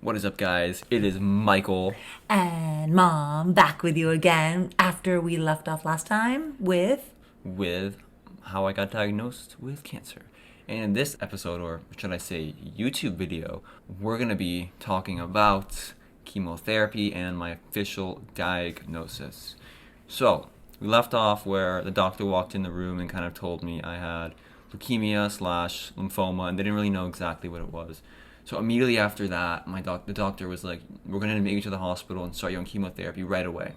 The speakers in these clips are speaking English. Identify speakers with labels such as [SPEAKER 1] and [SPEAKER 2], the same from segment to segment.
[SPEAKER 1] What is up, guys? It is Michael.
[SPEAKER 2] And Mom, back with you again after we left off last time with
[SPEAKER 1] How I got diagnosed with cancer. And in this episode, or should I say YouTube video, we're going to be talking about chemotherapy and my official diagnosis. So, we left off where the doctor walked in the room and kind of told me I had leukemia/lymphoma, and they didn't really know exactly what it was. So immediately after that, the doctor was like, we're going to admit you to the hospital and start you on chemotherapy right away.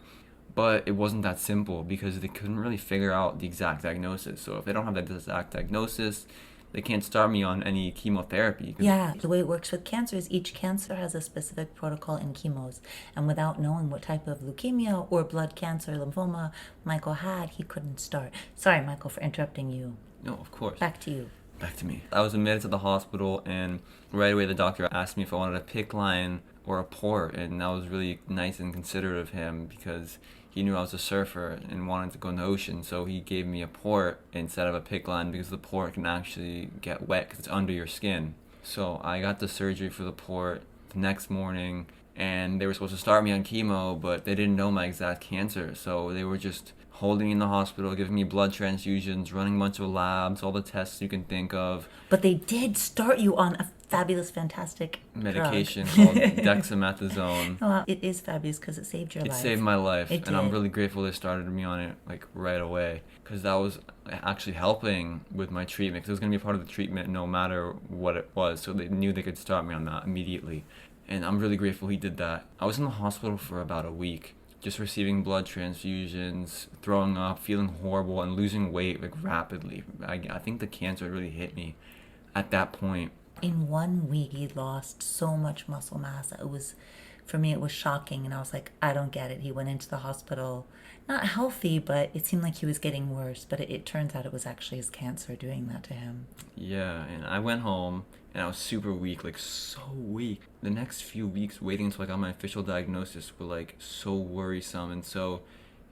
[SPEAKER 1] But it wasn't that simple because they couldn't really figure out the exact diagnosis. So if they don't have that exact diagnosis, they can't start me on any chemotherapy.
[SPEAKER 2] Yeah, the way it works with cancer is each cancer has a specific protocol in chemos. And without knowing what type of leukemia or blood cancer, lymphoma Michael had, he couldn't start. Sorry, Michael, for interrupting you.
[SPEAKER 1] No, of course.
[SPEAKER 2] Back to you.
[SPEAKER 1] Back to me. I was admitted to the hospital, and right away the doctor asked me if I wanted a PICC line or a port, and that was really nice and considerate of him because he knew I was a surfer and wanted to go in the ocean, so he gave me a port instead of a PICC line because the port can actually get wet because it's under your skin. So I got the surgery for the port the next morning, and they were supposed to start me on chemo, but they didn't know my exact cancer, so they were just holding me in the hospital, giving me blood transfusions, running a bunch of labs, all the tests you can think of.
[SPEAKER 2] But they did start you on a fabulous, fantastic
[SPEAKER 1] medication
[SPEAKER 2] drug.
[SPEAKER 1] called dexamethasone.
[SPEAKER 2] Well, it is fabulous because it saved your life.
[SPEAKER 1] It saved my life,
[SPEAKER 2] It
[SPEAKER 1] and I'm
[SPEAKER 2] did.
[SPEAKER 1] really grateful they started me on it like right away because that was actually helping with my treatment because it was going to be part of the treatment no matter what it was, so they knew they could start me on that immediately. And I'm really grateful he did that. I was in the hospital for about a week, just receiving blood transfusions, throwing up, feeling horrible, and losing weight like rapidly. I think the cancer really hit me at that point.
[SPEAKER 2] In 1 week, he lost so much muscle mass. For me, it was shocking. And I was like, I don't get it. He went into the hospital, not healthy, but it seemed like he was getting worse. But it turns out it was actually his cancer doing that to him.
[SPEAKER 1] Yeah, and I went home, and I was super weak, like so weak. The next few weeks waiting until I got my official diagnosis were like so worrisome and so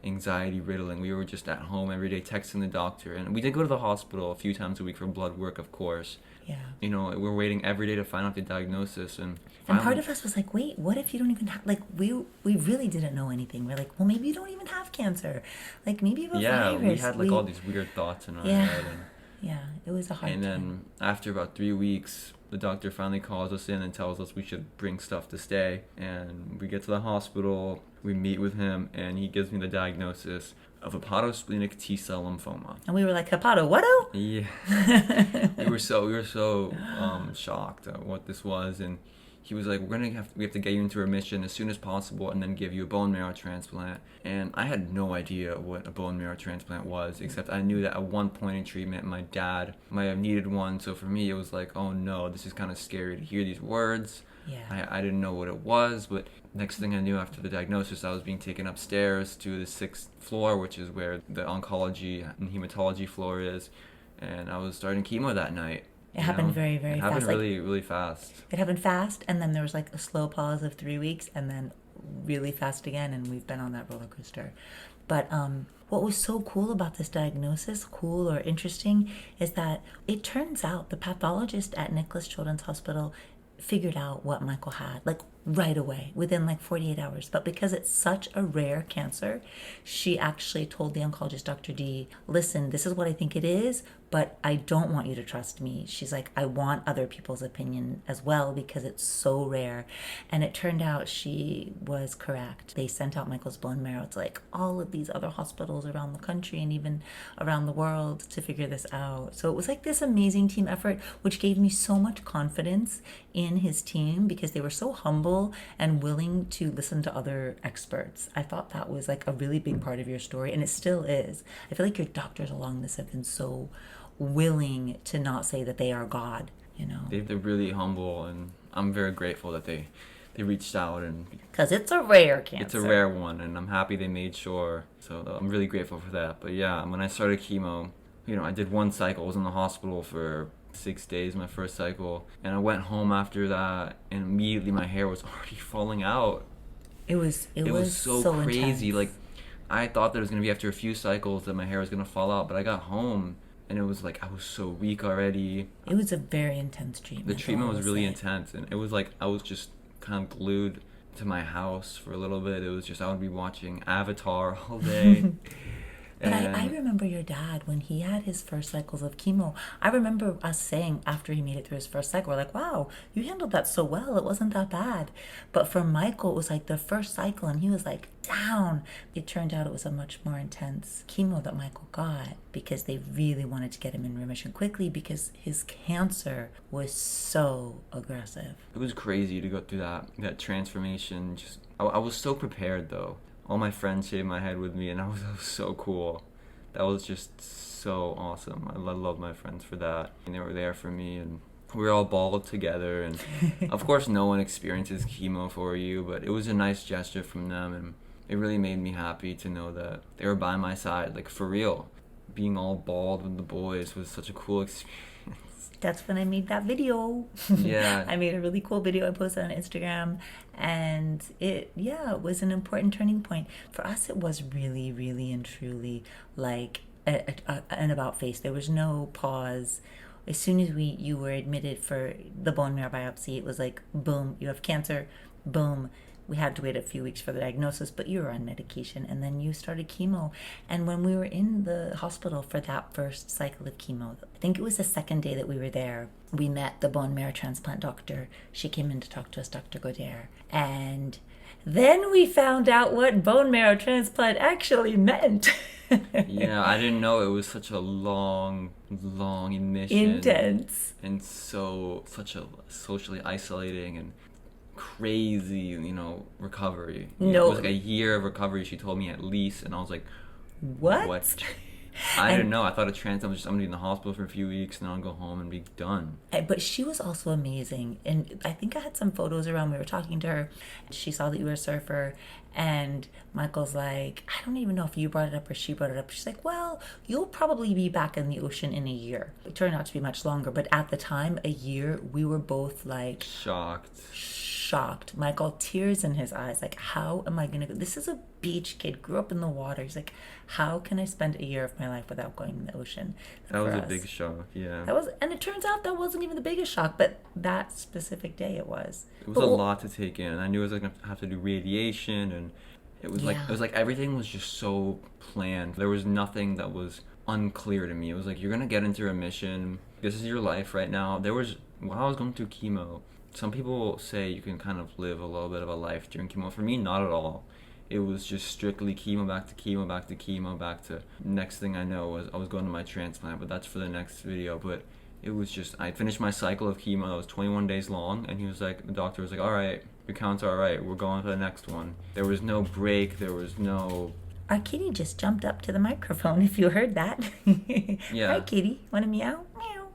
[SPEAKER 1] anxiety riddling. We were just at home every day texting the doctor, and we did go to the hospital a few times a week for blood work, of course.
[SPEAKER 2] Yeah.
[SPEAKER 1] You know, we're waiting every day to find out the diagnosis, and
[SPEAKER 2] part of us was like, wait, what if you don't even have, like, we really didn't know anything. We're like, well, maybe you don't even have cancer. Like, maybe you have a virus.
[SPEAKER 1] We had like all these weird thoughts in our head.
[SPEAKER 2] Yeah, it was a hard time.
[SPEAKER 1] And then after about 3 weeks, the doctor finally calls us in and tells us we should bring stuff to stay. And we get to the hospital, we meet with him, and he gives me the diagnosis of hepatosplenic T-cell lymphoma.
[SPEAKER 2] And we were like, Hepato, what-o?
[SPEAKER 1] Yeah. we were so shocked at what this was, and he was like, we have to get you into remission as soon as possible and then give you a bone marrow transplant. And I had no idea what a bone marrow transplant was, except I knew that at one point in treatment my dad might have needed one. So for me it was like, oh no, this is kind of scary to hear these words.
[SPEAKER 2] Yeah.
[SPEAKER 1] I didn't know what it was, but next thing I knew after the diagnosis, I was being taken upstairs to the 6th floor, which is where the oncology and hematology floor is, and I was starting chemo that night.
[SPEAKER 2] It happened very, very fast.
[SPEAKER 1] It happened really fast.
[SPEAKER 2] It happened fast, and then there was like a slow pause of 3 weeks, and then really fast again, and we've been on that roller coaster. But what was so cool about this diagnosis, cool or interesting, is that it turns out the pathologist at Nicholas Children's Hospital figured out what Michael had, like right away, within like 48 hours. But because it's such a rare cancer, she actually told the oncologist, Dr. D, listen, this is what I think it is, but I don't want you to trust me. She's like, I want other people's opinion as well because it's so rare. And it turned out she was correct. They sent out Michael's bone marrow to like all of these other hospitals around the country and even around the world to figure this out. So it was like this amazing team effort, which gave me so much confidence in his team because they were so humble and willing to listen to other experts. I thought that was like a really big part of your story, and it still is. I feel like your doctors along this have been so willing to not say that they are God, you know.
[SPEAKER 1] They're really humble, and I'm very grateful that they reached out, and
[SPEAKER 2] because it's a rare cancer.
[SPEAKER 1] It's a rare one, and I'm happy they made sure. So I'm really grateful for that. But yeah, when I started chemo, you know, I did one cycle. I was in the hospital for 6 days, my first cycle, and I went home after that, and immediately my hair was already falling out.
[SPEAKER 2] It was
[SPEAKER 1] so crazy.
[SPEAKER 2] Intense.
[SPEAKER 1] Like, I thought that it was gonna be after a few cycles that my hair was gonna fall out, but I got home and it was like I was so weak already.
[SPEAKER 2] It was a very intense treatment.
[SPEAKER 1] The treatment was really intense, and it was like I was just kind of glued to my house for a little bit. It was just, I would be watching Avatar all day.
[SPEAKER 2] But I remember your dad, when he had his first cycles of chemo, I remember us saying after he made it through his first cycle, we're like, wow, you handled that so well. It wasn't that bad. But for Michael, it was like the first cycle and he was like down. It turned out it was a much more intense chemo that Michael got because they really wanted to get him in remission quickly because his cancer was so aggressive.
[SPEAKER 1] It was crazy to go through that transformation. Just I was so prepared though. All my friends shaved my head with me, and that was so cool. That was just so awesome. I love my friends for that. And they were there for me, and we were all balled together. And of course, no one experiences chemo for you, but it was a nice gesture from them, and it really made me happy to know that they were by my side, like for real. Being all bald with the boys was such a cool experience.
[SPEAKER 2] That's when I made that video.
[SPEAKER 1] Yeah.
[SPEAKER 2] I made a really cool video I posted on Instagram, and it was an important turning point. For us, it was really, really and truly like an about face. There was no pause. As soon as you were admitted for the bone marrow biopsy, it was like, boom, you have cancer, boom. We had to wait a few weeks for the diagnosis, but you were on medication, and then you started chemo. And when we were in the hospital for that first cycle of chemo, I think it was the second day that we were there, we met the bone marrow transplant doctor. She came in to talk to us, Dr. Godair. And then we found out what bone marrow transplant actually meant.
[SPEAKER 1] Yeah, I didn't know it was such a long admission.
[SPEAKER 2] Intense.
[SPEAKER 1] And such a socially isolating and crazy, recovery.
[SPEAKER 2] No.
[SPEAKER 1] It was like a year of recovery, she told me at least, and I was like,
[SPEAKER 2] what?
[SPEAKER 1] I didn't know. I thought a transplant was just, I'm gonna be in the hospital for a few weeks and then I'll go home and be done.
[SPEAKER 2] But she was also amazing. And I think I had some photos around. We were talking to her. She saw that you were a surfer. And Michael's like, I don't even know if you brought it up or she brought it up. She's like, well, you'll probably be back in the ocean in a year. It turned out to be much longer. But at the time, a year, we were both like... shocked. Michael, tears in his eyes, like, how am I gonna go? This is a beach kid, grew up in the water. He's like, how can I spend a year of my life without going in the ocean?
[SPEAKER 1] That was a big shock. Yeah,
[SPEAKER 2] and it turns out that wasn't even the biggest shock, but that specific day it was
[SPEAKER 1] a lot to take in. I knew I was gonna have to do radiation, and it was like everything was just so planned. There was nothing that was unclear to me. It was like, you're gonna get into remission, this is your life right now. While I was going through chemo, some people say you can kind of live a little bit of a life during chemo. For me, not at all. It was just strictly chemo, back to chemo, back to chemo, back to... Next thing I know was I was going to my transplant, but that's for the next video. But it was just... I finished my cycle of chemo that was 21 days long, and the doctor was like, all right, your count's all right, we're going to the next one. There was no break, there was no...
[SPEAKER 2] Our kitty just jumped up to the microphone, if you heard that.
[SPEAKER 1] Yeah.
[SPEAKER 2] Hi, kitty. Want to meow? Meow.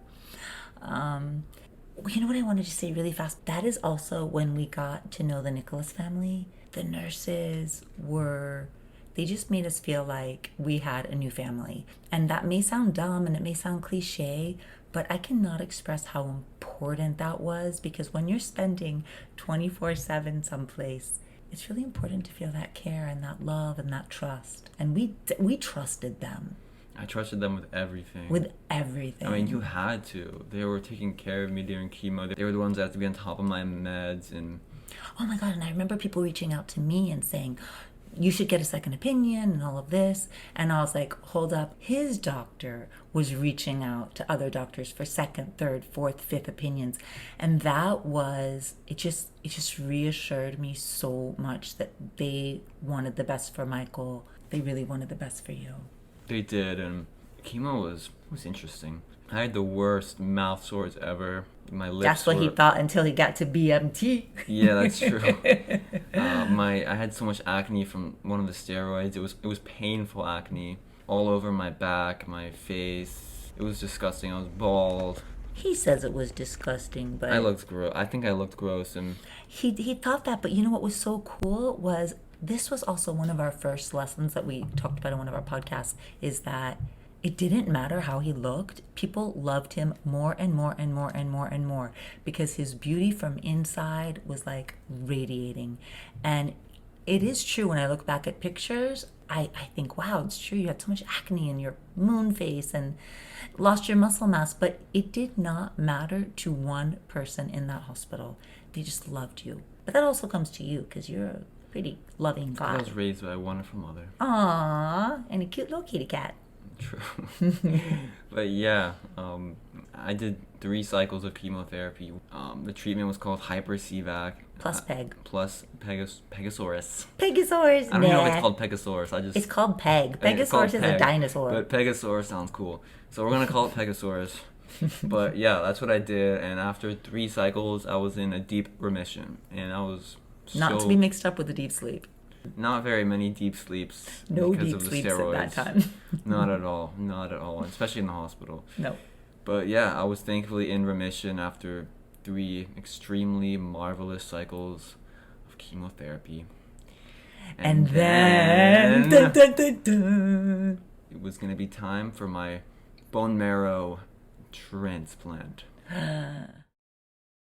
[SPEAKER 2] You know what I wanted to say really fast? That is also when we got to know the Nicholas family. The nurses they just made us feel like we had a new family. And that may sound dumb and it may sound cliche, but I cannot express how important that was, because when you're spending 24/7 someplace, it's really important to feel that care and that love and that trust. And we trusted them.
[SPEAKER 1] I trusted them with everything.
[SPEAKER 2] With everything.
[SPEAKER 1] I mean, you had to. They were taking care of me during chemo. They were the ones that had to be on top of my meds. And
[SPEAKER 2] oh my God, and I remember people reaching out to me and saying, you should get a second opinion and all of this. And I was like, hold up. His doctor was reaching out to other doctors for second, third, fourth, fifth opinions. And it just reassured me so much that they wanted the best for Michael. They really wanted the best for you.
[SPEAKER 1] They did, and chemo was interesting. I had the worst mouth sores ever. My lips
[SPEAKER 2] That's what he thought until he got to BMT.
[SPEAKER 1] Yeah, that's true. I had so much acne from one of the steroids. It was painful acne all over my back, my face. It was disgusting. I was bald.
[SPEAKER 2] He says it was disgusting, but
[SPEAKER 1] I looked gross. I think I looked gross, and
[SPEAKER 2] he thought that. But you know what was so cool was, this was also one of our first lessons that we talked about in one of our podcasts, is that it didn't matter how he looked. People loved him more and more and more and more and more, because his beauty from inside was like radiating. And it is true, when I look back at pictures, I think, wow, it's true. You had so much acne in your moon face and lost your muscle mass, but it did not matter to one person in that hospital. They just loved you. But that also comes to you because you're a pretty loving
[SPEAKER 1] I
[SPEAKER 2] guy.
[SPEAKER 1] was raised by a wonderful mother.
[SPEAKER 2] Aww, and a cute little kitty cat.
[SPEAKER 1] True. But yeah, I did 3 cycles of chemotherapy. The treatment was called hyper-CVAC.
[SPEAKER 2] Plus Peg.
[SPEAKER 1] Plus Pegasaurus.
[SPEAKER 2] Pegasaurus.
[SPEAKER 1] I don't know if it's called Pegasaurus.
[SPEAKER 2] It's called Peg.
[SPEAKER 1] It's called
[SPEAKER 2] Pegasaurus is a
[SPEAKER 1] Peg,
[SPEAKER 2] dinosaur.
[SPEAKER 1] But Pegasaurus sounds cool. So we're going to call it Pegasaurus. But yeah, that's what I did. And after 3 cycles, I was in a deep remission. And I was
[SPEAKER 2] Not to be mixed up with a deep sleep.
[SPEAKER 1] Not very many deep sleeps
[SPEAKER 2] No
[SPEAKER 1] because
[SPEAKER 2] deep
[SPEAKER 1] of the
[SPEAKER 2] sleeps
[SPEAKER 1] steroids.
[SPEAKER 2] at that time.
[SPEAKER 1] Not at all. Not at all. Especially in the hospital.
[SPEAKER 2] No.
[SPEAKER 1] But yeah, I was thankfully in remission after 3 extremely marvelous cycles of chemotherapy.
[SPEAKER 2] And then dun, dun, dun, dun.
[SPEAKER 1] It was going to be time for my bone marrow transplant.